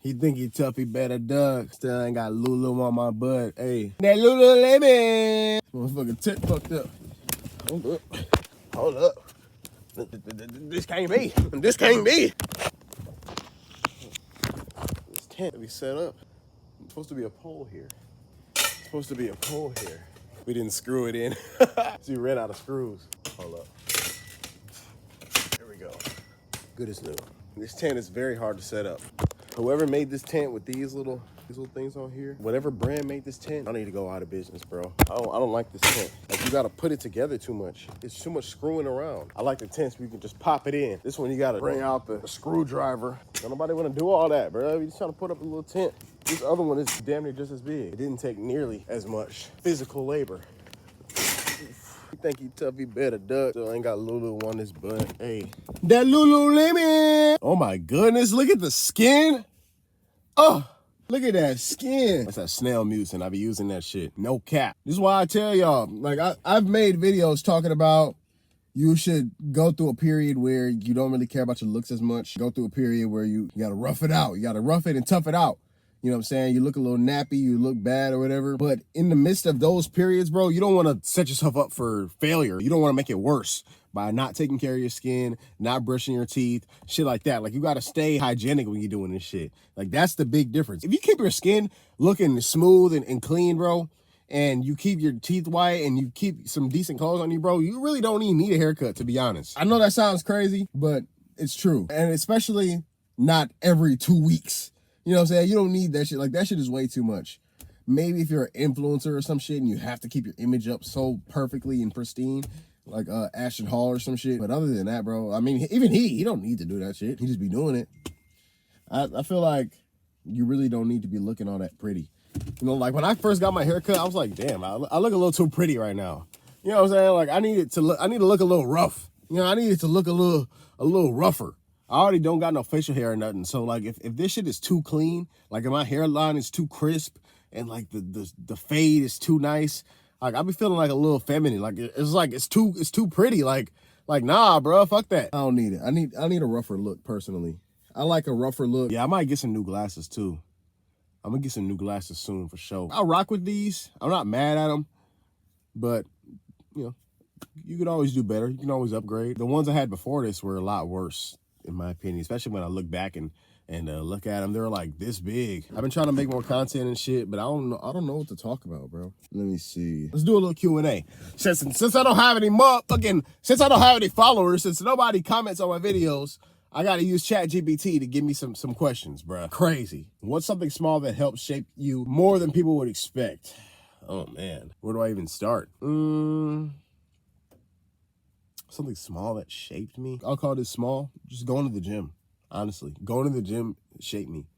He think he tough, he better duck. Still ain't got Lulu on my butt. Hey, that Lululemon. Motherfucking tip fucked up. Hold up. This can't be. This can't be. This tent we set up. It's supposed to be a pole here. It's supposed to be a pole here. We didn't screw it in. So we ran out of screws. Hold up. There we go. Good as new. This tent is very hard to set up. Whoever made this tent with these little things on here, whatever brand made this tent, I need to go out of business, bro. I don't like this tent. Like, you gotta put it together too much. It's too much screwing around. I like the tents where you can just pop it in. This one, you gotta bring out the screwdriver. Don't nobody wanna do all that, bro. You just trying to put up a little tent. This other one is damn near just as big. It didn't take nearly as much physical labor. You think he tough, he better duck. Still ain't got Lulu on his butt. Hey, that Lululemon. Oh my goodness, look at the skin. Oh, look at that skin. That's that snail mucin. I be using that shit. No cap. This is why I tell y'all, like, I've made videos talking about you should go through a period where you don't really care about your looks as much. Go through a period where you gotta rough it out. You gotta rough it and tough it out. You know what I'm saying? You look a little nappy, you look bad or whatever. But in the midst of those periods, bro, you don't want to set yourself up for failure. You don't want to make it worse by not taking care of your skin, not brushing your teeth, shit like that. Like, you got to stay hygienic when you're doing this shit. Like, that's the big difference. If you keep your skin looking smooth and clean, bro, and you keep your teeth white and you keep some decent clothes on you, bro, you really don't even need a haircut, to be honest. I know that sounds crazy, but it's true. And especially not every 2 weeks. You know what I'm saying? You don't need that shit. Like, that shit is way too much. Maybe if you're an influencer or some shit and you have to keep your image up so perfectly and pristine, like Ashton Hall or some shit. But other than that, bro, I mean, even he don't need to do that shit. He just be doing it. I feel like you really don't need to be looking all that pretty. You know, like, when I first got my haircut, I was like, damn, I look a little too pretty right now. You know what I'm saying? Like, I need to look a little rough. You know, I need it to look a little rougher. I already don't got no facial hair or nothing. So, like, if this shit is too clean, like, if my hairline is too crisp and, like, the fade is too nice, like, I be feeling like a little feminine. Like, it's too pretty. Like, nah, bro, fuck that. I don't need it. I need a rougher look, personally. I like a rougher look. Yeah, I might get some new glasses, too. I'm gonna get some new glasses soon, for sure. I'll rock with these. I'm not mad at them. But, you know, you can always do better. You can always upgrade. The ones I had before this were a lot worse, in my opinion, especially when I look back and look at them. They're like this big. I've been trying to make more content and shit, but I don't know what to talk about, bro. Let me see. Let's do a little Q&A. Since I don't have any followers, since nobody comments on my videos, I gotta use ChatGPT to give me some questions, bro. Crazy. What's something small that helps shape you more than people would expect? Oh man, where do I even start? Something small that shaped me. I'll call this small. Just going to the gym. Honestly, going to the gym shaped me.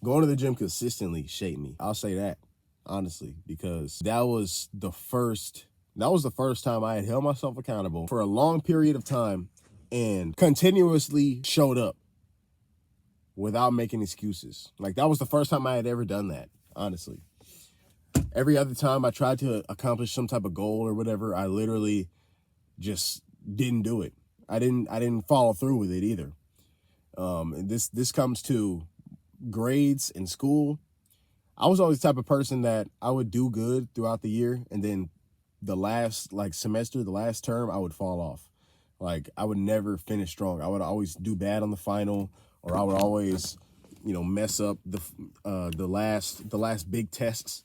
Going to the gym consistently shaped me. I'll say that, honestly, because that was the first time I had held myself accountable for a long period of time and continuously showed up without making excuses. Like, that was the first time I had ever done that, honestly. Every other time I tried to accomplish some type of goal or whatever, I literally just didn't do it. I didn't follow through with it either. This comes to grades in school. I was always the type of person that I would do good throughout the year, and then the last semester, the last term, I would fall off. Like, I would never finish strong. I would always do bad on the final, or I would always, you know, mess up the last big tests.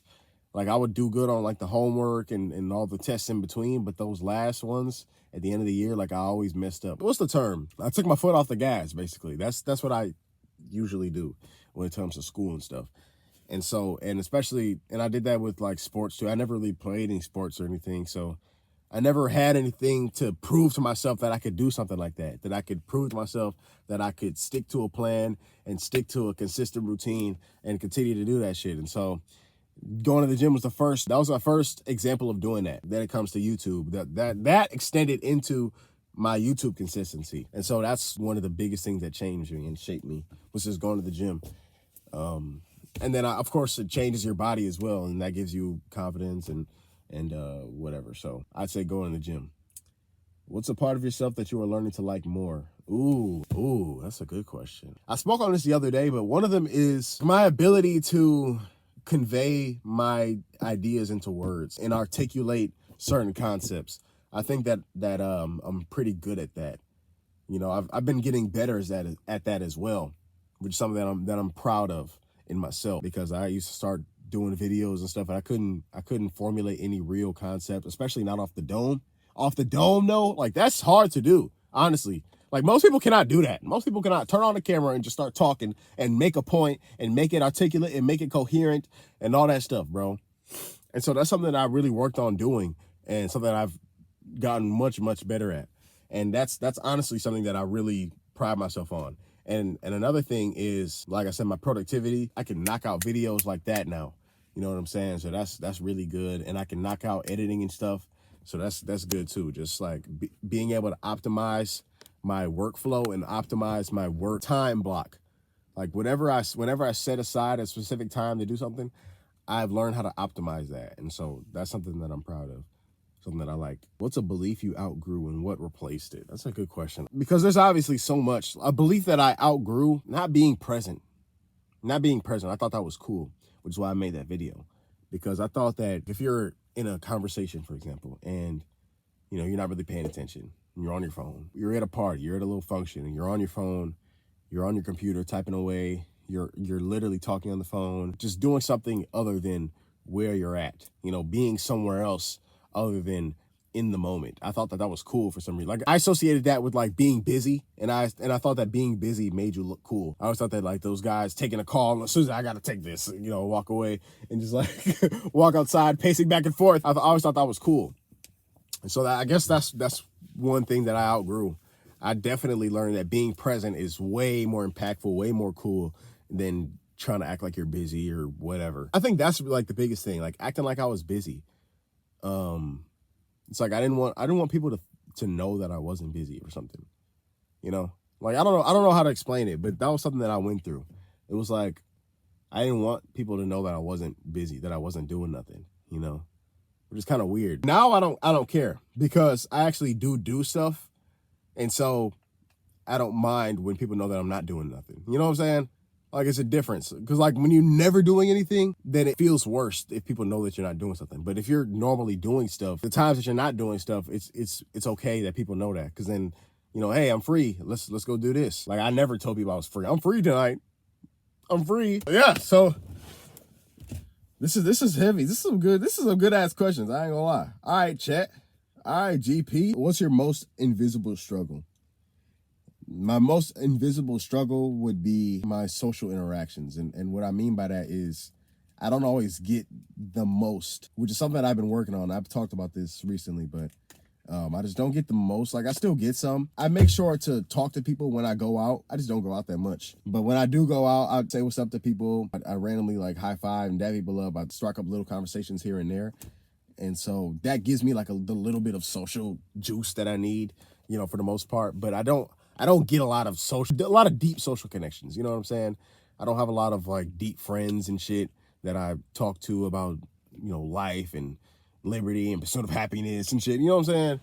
Like, I would do good on, like, the homework and all the tests in between, but those last ones at the end of the year, like, I always messed up. What's the term? I took my foot off the gas, basically. That's what I usually do when it comes to school and stuff. And so, and I did that with, like, sports, too. I never really played any sports or anything, so I never had anything to prove to myself that I could do something like that I could prove to myself that I could stick to a plan and stick to a consistent routine and continue to do that shit. And so, going to the gym was my first example of doing that. Then it comes to YouTube. That extended into my YouTube consistency. And so that's one of the biggest things that changed me and shaped me, was just going to the gym. And then, of course, it changes your body as well, and that gives you confidence and whatever. So I'd say going to the gym. What's a part of yourself that you are learning to like more? Ooh, that's a good question. I spoke on this the other day, but one of them is my ability to convey my ideas into words and articulate certain concepts. I think that I'm pretty good at that. You know, I've been getting better at that as well, which is something that I'm proud of in myself, because I used to start doing videos and stuff and I couldn't formulate any real concept, especially not off the dome. Off the dome though, like that's hard to do, honestly. Like most people cannot do that. Most people cannot turn on the camera and just start talking and make a point and make it articulate and make it coherent and all that stuff, bro. And so that's something that I really worked on doing and something that I've gotten much, much better at. And that's honestly something that I really pride myself on. And another thing is, like I said, my productivity. I can knock out videos like that now. You know what I'm saying? So that's really good. And I can knock out editing and stuff. So that's good too. Just like being able to optimize my workflow and optimize my work time block. Like whenever I set aside a specific time to do something, I've learned how to optimize that. And so that's something that I'm proud of. Something that I like. What's a belief you outgrew and what replaced it? That's a good question. Because there's obviously so much. A belief that I outgrew, not being present. I thought that was cool, which is why I made that video. Because I thought that if you're in a conversation, for example, and you know, you're not really paying attention, you're on your phone, you're at a party, you're at a little function, and you're on your phone, you're on your computer typing away, you're literally talking on the phone, just doing something other than where you're at, you know, being somewhere else other than in the moment. I thought that was cool for some reason. Like I associated that with like being busy, and I thought that being busy made you look cool. I always thought that like those guys taking a call, as soon as I gotta take this, you know, walk away and just like walk outside, pacing back and forth. I always thought that was cool. And so I guess that's one thing that I outgrew. I definitely learned that being present is way more impactful, way more cool than trying to act like you're busy or whatever. I think that's like the biggest thing, like acting like I was busy. It's like I didn't want people to know that I wasn't busy or something, you know? Like I don't know how to explain it, but that was something that I went through. It was like I didn't want people to know that I wasn't busy, that I wasn't doing nothing, you know? Which is kind of weird. Now I don't care, because I actually do stuff, and so I don't mind when people know that I'm not doing nothing. You know what I'm saying? Like it's a difference, because like when you're never doing anything, then it feels worse if people know that you're not doing something. But if you're normally doing stuff, the times that you're not doing stuff, it's okay that people know that, because then, you know, hey, I'm free. Let's go do this. Like I never told people I was free. I'm free tonight. I'm free. Yeah. So this is heavy. This is some good ass questions. I ain't gonna lie. All right, chat. All right, GP. What's your most invisible struggle? My most invisible struggle would be my social interactions. And what I mean by that is I don't always get the most, which is something that I've been working on. I've talked about this recently, but I just don't get the most. Like I still get some. I make sure to talk to people when I go out. I just don't go out that much. But when I do go out, I'd say what's up to people. I randomly like high five and dab people up. I'd strike up little conversations here and there. And so that gives me like the little bit of social juice that I need, you know, for the most part. But I don't get a lot of deep social connections. You know what I'm saying? I don't have a lot of like deep friends and shit that I talk to about, you know, life and liberty and pursuit of happiness and shit. You know what I'm saying?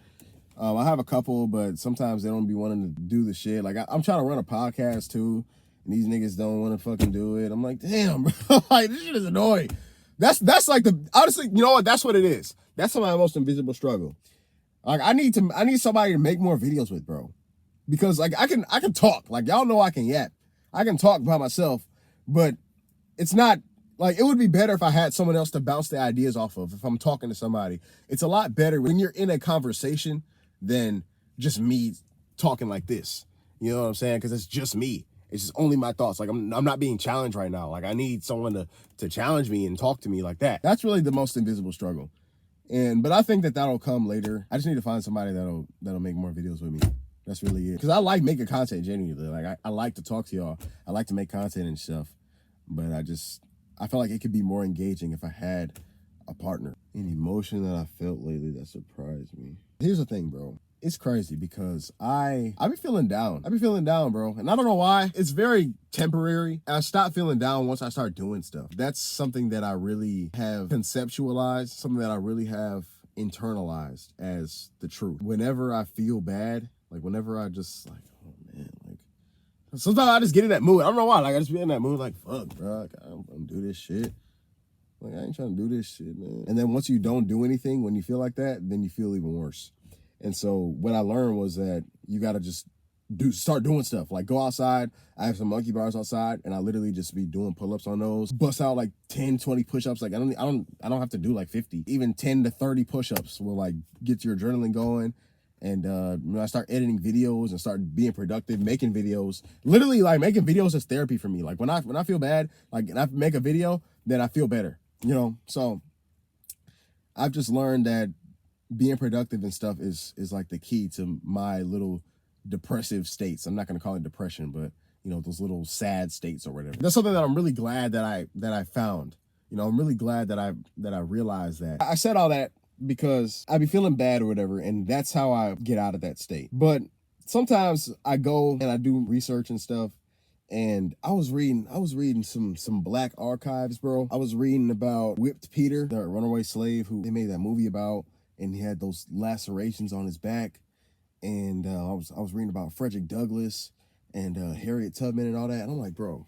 I have a couple, but sometimes they don't be wanting to do the shit. Like I'm trying to run a podcast too, and these niggas don't want to fucking do it. I'm like, damn, bro, like this shit is annoying. That's like honestly, you know what? That's what it is. That's my most invisible struggle. Like I need somebody to make more videos with, bro. Because like I can talk. Like y'all know I can yap. I can talk by myself, but it's not like, it would be better if I had someone else to bounce the ideas off of if I'm talking to somebody. It's a lot better when you're in a conversation than just me talking like this. You know what I'm saying? Because it's just me. It's just only my thoughts. Like I'm not being challenged right now. Like I need someone to challenge me and talk to me like that. That's really the most invisible struggle. But I think that'll come later. I just need to find somebody that'll make more videos with me. That's really it. Because I like making content genuinely. Like I like to talk to y'all. I like to make content and stuff. But I feel like it could be more engaging if I had a partner. An emotion that I felt lately that surprised me. Here's the thing, bro. It's crazy because I be feeling down. I be feeling down, bro. And I don't know why. It's very temporary. I stop feeling down once I start doing stuff. That's something that I really have conceptualized, something that I really have internalized as the truth. Whenever I feel bad, like whenever I just like, oh man, Sometimes I just get in that mood. I don't know why. Like I just be in that mood. Like fuck, bro. Like, I'm gonna do this shit. Like I ain't trying to do this shit, man. And then once you don't do anything, when you feel like that, then you feel even worse. And so what I learned was that you gotta just start doing stuff. Like go outside. I have some monkey bars outside, and I literally just be doing pull-ups on those. Bust out like 10, 20 push-ups. Like I don't have to do like 50. Even 10 to 30 push-ups will like get your adrenaline going. And I start editing videos and start being productive, making videos. Literally, like making videos is therapy for me. Like when I feel bad, like and I make a video, then I feel better. So I've just learned that being productive and stuff is like the key to my little depressive states. I'm not gonna call it depression, but those little sad states or whatever. That's something that I'm really glad that I found. I'm really glad that I realized that. I said all that because I be feeling bad or whatever, and that's how I get out of that state. But sometimes I go and I do research and stuff, and I was reading some black archives, bro. I was reading about Whipped Peter, the runaway slave who they made that movie about, and he had those lacerations on his back. And I was reading about Frederick Douglass and Harriet Tubman and all that, and I'm like, bro,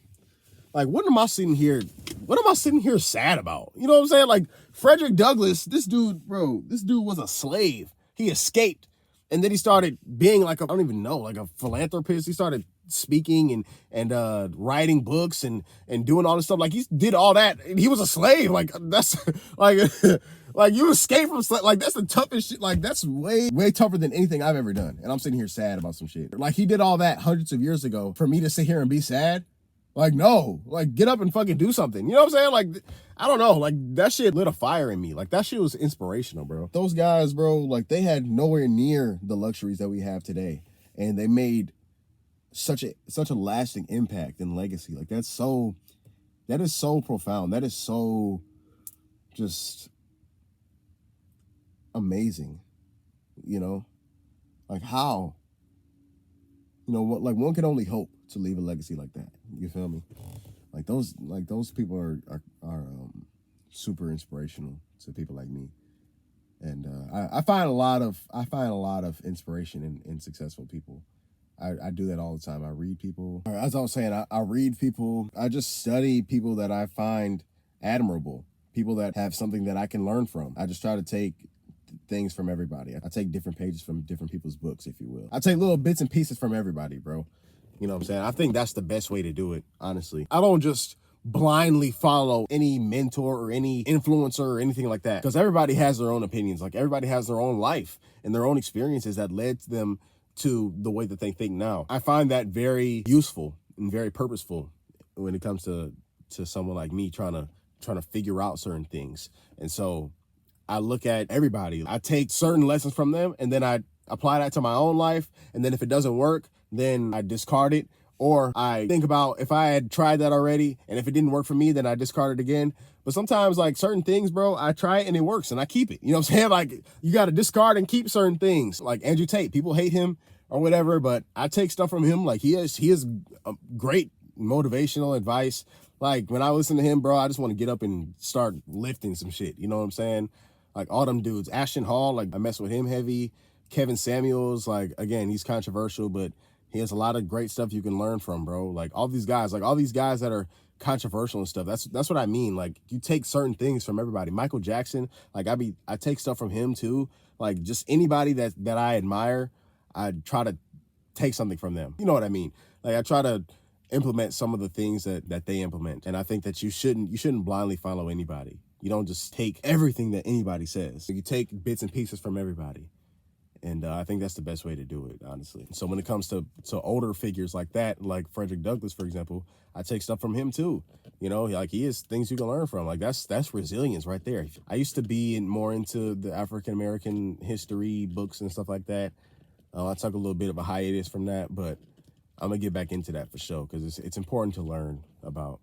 like, what am I sitting here sad about? You know what I'm saying? Like, Frederick Douglass, this dude was a slave. He escaped. And then he started being like I don't even know, like a philanthropist. He started speaking and writing books and doing all this stuff. Like, he did all that. He was a slave. Like, that's, like, like, you escape from slave. Like, that's the toughest shit. Like, that's way, way tougher than anything I've ever done. And I'm sitting here sad about some shit. Like, he did all that hundreds of years ago. For me to sit here and be sad? Like, no, like, get up and fucking do something. You know what I'm saying? Like, I don't know. Like, that shit lit a fire in me. Like, that shit was inspirational, bro. Those guys, bro, like, they had nowhere near the luxuries that we have today. And they made such a lasting impact and legacy. Like, that is so profound. That is so just amazing. Like, how? What? Like, one can only hope to leave a legacy like that. You feel me? Like those people are super inspirational to people like me. And I find a lot of inspiration in successful people. I do that all the time. I read people. As I was saying, I read people. I just study people that I find admirable, people that have something that I can learn from. I just try to take things from everybody. I take different pages from different people's books, if you will. I take little bits and pieces from everybody, bro. You know what I'm saying? I think that's the best way to do it, honestly. I don't just blindly follow any mentor or any influencer or anything like that, because everybody has their own opinions. Like, everybody has their own life and their own experiences that led them to the way that they think now. I find that very useful and very purposeful when it comes to someone like me trying to figure out certain things. And so I look at everybody. I take certain lessons from them, and then I apply that to my own life. And then if it doesn't work, then I discard it. Or I think about if I had tried that already, and if it didn't work for me, then I discard it again. But sometimes, like, certain things, bro, I try it and it works and I keep it. You know what I'm saying? Like, you got to discard and keep certain things. Like Andrew Tate, people hate him or whatever, but I take stuff from him. Like, he has a great motivational advice. Like, when I listen to him, bro, I just want to get up and start lifting some shit. You know what I'm saying? Like, all them dudes. Ashton Hall, like, I mess with him heavy. Kevin Samuels, like, again, he's controversial, but he has a lot of great stuff you can learn from, bro. Like, all these guys that are controversial and stuff. That's what I mean. Like, you take certain things from everybody. Michael Jackson, like, I take stuff from him too. Like, just anybody that I admire, I try to take something from them. You know what I mean? Like, I try to implement some of the things that they implement. And I think that you shouldn't blindly follow anybody. You don't just take everything that anybody says. You take bits and pieces from everybody. And I think that's the best way to do it, honestly. So when it comes to older figures like that, like Frederick Douglass, for example, I take stuff from him too. You know, like, he has things you can learn from. Like, that's resilience right there. I used to be more into the African-American history books and stuff like that. I took a little bit of a hiatus from that, but I'm going to get back into that for sure, because it's important to learn about,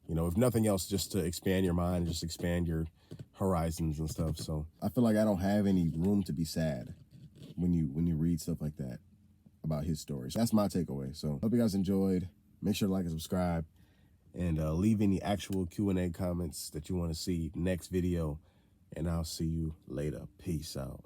you know, if nothing else, just to expand your mind, just expand your horizons and stuff. So I feel like I don't have any room to be sad when you read stuff like that about his stories. That's my takeaway. So hope you guys enjoyed. Make sure to like and subscribe, and leave any actual Q&A comments that you want to see next video, and I'll see you later. Peace out.